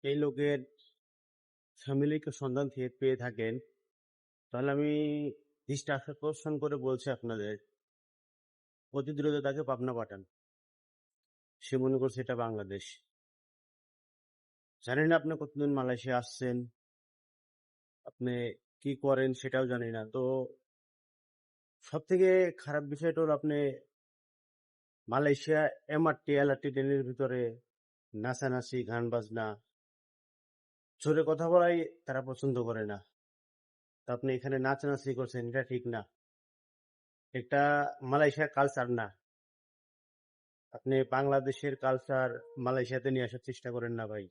এই লোকের ফ্যামিলিকে সন্ধান পেয়ে থাকেন, তাহলে আমি দৃষ্টি আকর্ষণ করে বলছি আপনাদের, অতি দ্রুত তাকে পাবনা পাঠান। সে মনে করছে এটা বাংলাদেশ। জানি না আপনি কতদিন মালয়েশিয়া আসছেন, আপনি কি করেন সেটাও জানি না। তো সব থেকে খারাপ বিষয়টা হলো আপনি মালয়েশিয়া এমআরটি এলআরটি ট্রেনের ভিতরে নাচানাচি, গান বাজনা, জোরে কথা বলাই তারা পছন্দ করে না। তো আপনি এখানে নাচানাচি করছেন, এটা ঠিক না। এটা মালয়েশিয়ার কালচার না। আপনি বাংলাদেশের কালচার মালয়েশিয়াতে নিয়ে আসার চেষ্টা করেন না ভাই।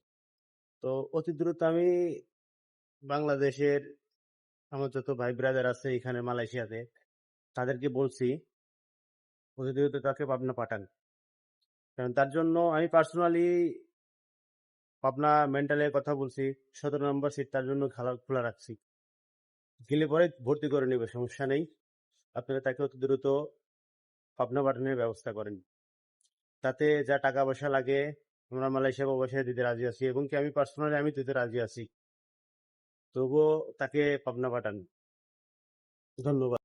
তো অতি দ্রুত আমি বাংলাদেশের আমার যত ভাই ব্রাদার আছে এখানে মালয়েশিয়াতে, তাদেরকে বলছি অতি দ্রুত তাকে পাবনা পাঠান। কারণ তার জন্য আমি পার্সোনালি পাবনা মেন্টালের কথা বলছি, 17 নম্বর সিট তার জন্য খোলা রাখছি। গেলে পরে ভর্তি করে নেবে, সমস্যা নেই। আপনারা তাকে অতি দ্রুত পাবনা পাঠানোর ব্যবস্থা করেন। তাতে যা টাকা পয়সা লাগে আমরা মালয়েশিয়া প্রবাসীরা দিতে রাজি আছি, এবং কি আমি পার্সোনালি আমি দিতে রাজি আছি। তবুও তাকে পাবনা পাঠান। ধন্যবাদ।